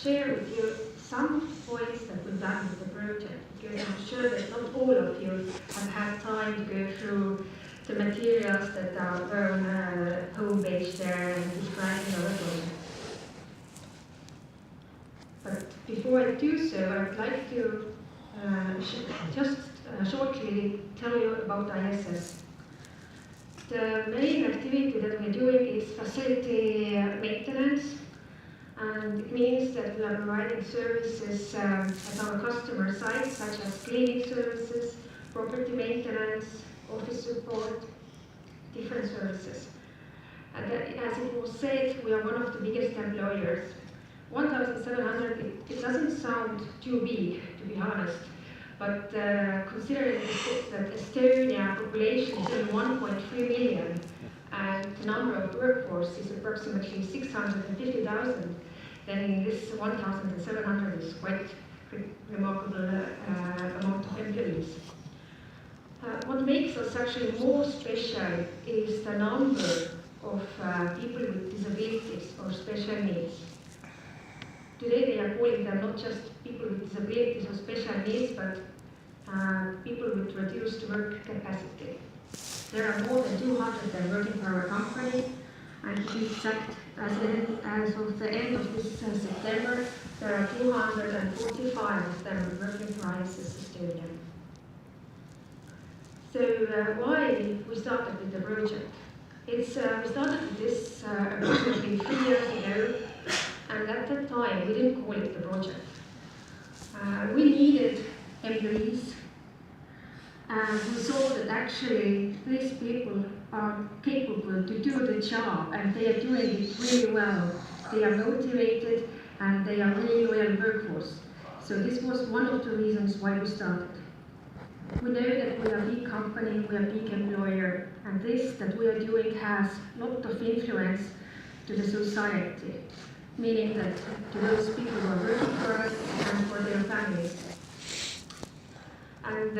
share with you some points that we've done with the project, because I'm sure that not all of you have had time to go through the materials that are on homepage there and describing our project. But before I do so, I'd like to just shortly tell you about ISS. The main activity that we're doing is facility maintenance, and it means that we are providing services at our customer sites, such as cleaning services, property maintenance, office support, different services. And as it was said, we are one of the biggest employers. 1,700, it doesn't sound too big, to be honest, but considering that Estonia population is only 1.3 million and the number of workforce is approximately 650,000, then this 1,700 is quite remarkable amount of employees. What makes us actually more special is the number of people with disabilities or special needs. Today they are calling them not just people with disabilities or special needs, but people with reduced work capacity. There are more than 200 of them working for our company, and to be exact, as of the end of this September, there are 245 of them working for ISS Estonia. So why we started with the project? We started with this approximately 3 years ago, and at that time we didn't call it the project. We needed employees, and we saw that actually these people are capable to do the job, and they are doing it really well. They are motivated, and they are really loyal workforce. So this was one of the reasons why we started. We know that we are a big company, we are a big employer, and this that we are doing has a lot of influence to the society, meaning that to those people who are working for us and for their families. And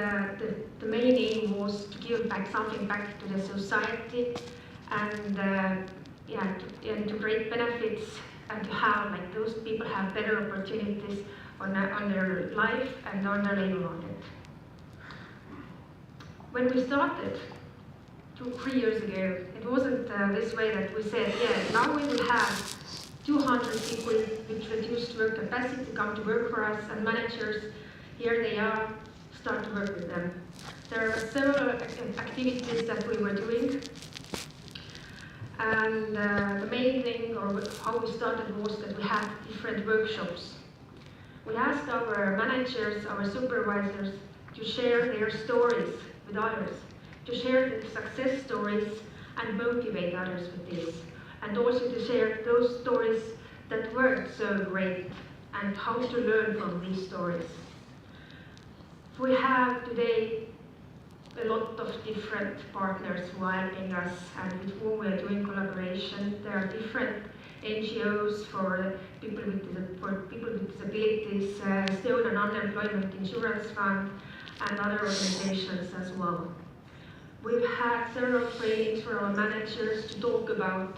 the main aim was to give back something back to the society, and to create benefits, and to have like those people have better opportunities on their life and on their labor market. When we started 3 years ago, it wasn't this way that we said, yeah, now we will have 200 people with reduced work capacity come to work for us, and managers, here they are, start to work with them. There are several activities that we were doing, and the main thing, or how we started, was that we had different workshops. We asked our managers, our supervisors, to share their stories with others, to share their success stories and motivate others with this, and also to share those stories that weren't so great and how to learn from these stories. We have today a lot of different partners who are helping us and with whom we are doing collaboration. There are different NGOs for people with disabilities, Estonian Unemployment Insurance Fund, and other organizations as well. We've had several trainings for our managers to talk about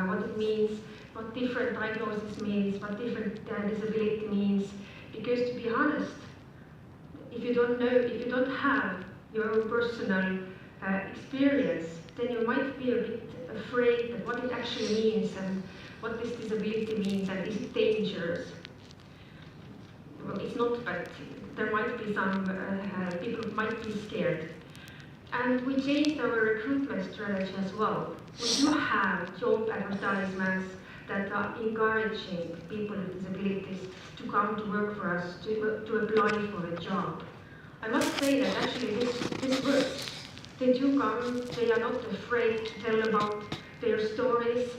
what it means, what different diagnosis means, what different disability means, because to be honest, if you don't have your own personal experience, then you might be a bit afraid that what it actually means and what this disability means, and is it dangerous? Well, it's not, but there might be some people who might be scared. And we changed our recruitment strategy as well. We do have job advertisements that are encouraging people with disabilities to come to work for us, to apply for a job. I must say that actually this works. They do come, they are not afraid to tell about their stories,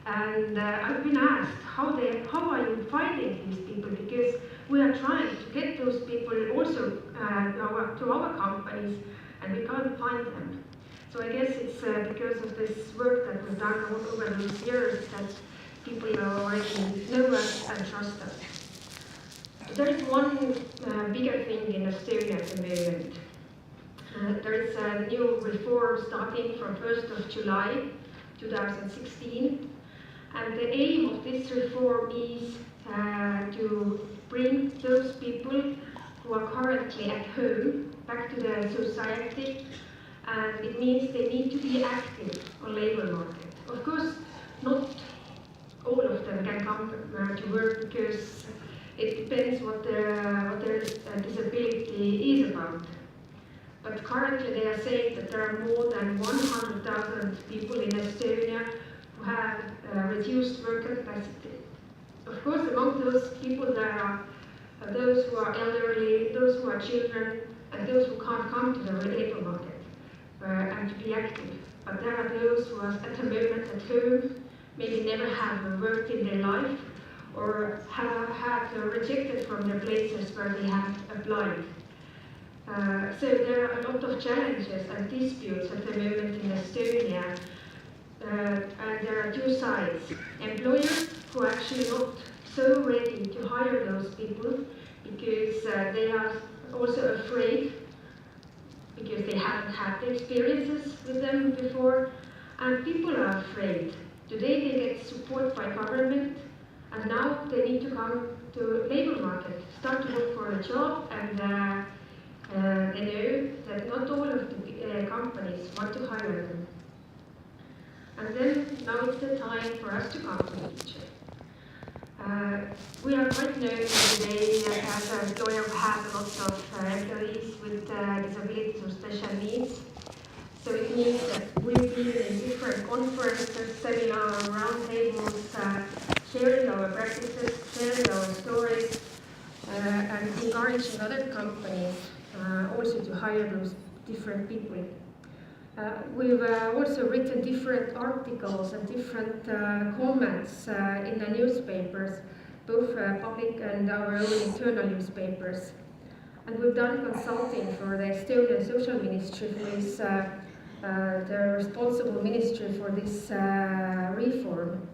and I've been asked, how are you finding these people? Because we are trying to get those people also to our companies, and we can't find them. So I guess it's because of this work that we've done over those years that people already know us and trust us. There is one bigger thing in Estonia at the moment. There is a new reform starting from 1st of July 2016, and the aim of this this reform is to bring those people who are currently at home back to the society, and it means they need to be active on labor market. Of course, not all of them can come to work because it depends what their disability is about. But currently they are saying that there are more than 100,000 people in Estonia who have reduced work capacity. Of course, among those people there are those who are elderly, those who are children, and those who can't come to the labor market and to be active. But there are those who are at the moment at home, maybe never have worked in their life, or have had rejected from the places where they have applied. So there are a lot of challenges and disputes at the moment in Estonia, and there are two sides. Employers who are actually not so ready to hire those people because they are also afraid because they haven't had the experiences with them before, and people are afraid. Today they get support by government, and now they need to come to labor market, start to look for a job, and they know that not all of the companies want to hire them. And then now it's the time for us to come to the picture. We are quite known today as an employer who has a lot of employees with disabilities or special needs. So it means that we've been in different conferences, seminars, roundtables, sharing our practices, sharing our stories, and encouraging other companies also to hire those different people. We've also written different articles and different comments in the newspapers, both public and our own internal newspapers. And we've done consulting for the Estonian Social Ministry, who is the responsible ministry for this reform.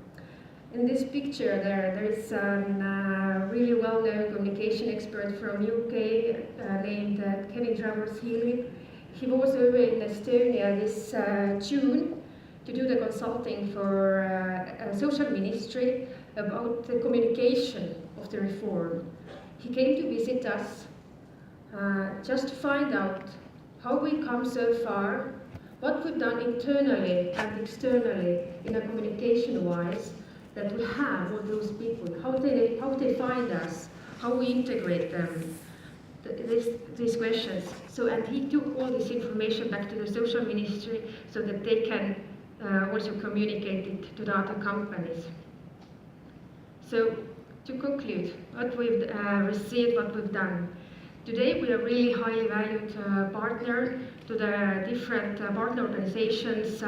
In this picture there is a really well-known communication expert from UK named Kevin Travers-Healy. He was over in Estonia this June to do the consulting for a social ministry about the communication of the reform. He came to visit us just to find out how we come so far, what we've done internally and externally in a communication-wise that we have all those people, how they find us, how we integrate them. These questions. So, and he took all this information back to the social ministry so that they can also communicate it to the other companies. So, to conclude, what we've received, what we've done. Today we are really highly valued partner to the different partner organizations.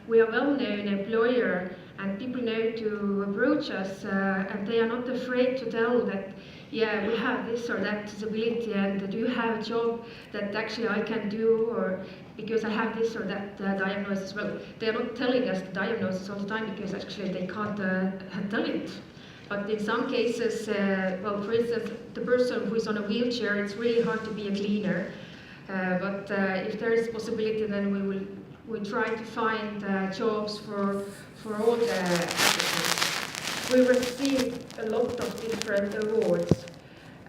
We are well-known employer, and people know to approach us, and they are not afraid to tell that, yeah, we have this or that disability, and do you have a job that actually I can do, or because I have this or that diagnosis. Well, they are not telling us the diagnosis all the time because actually they can't tell it. But in some cases, well, for instance, the person who is on a wheelchair, it's really hard to be a cleaner. But if there is possibility, then we try to find jobs for all the applicants. We received a lot of different awards,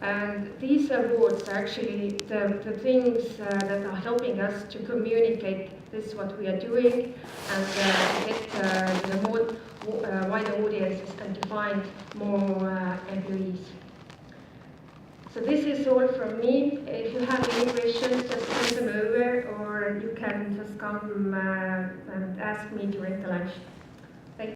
and these awards are actually the things that are helping us to communicate this what we are doing and to get the more wider audiences and to find more employees. So this is all from me. If you have any questions, just send them over, or you can just come and ask me during the lunch.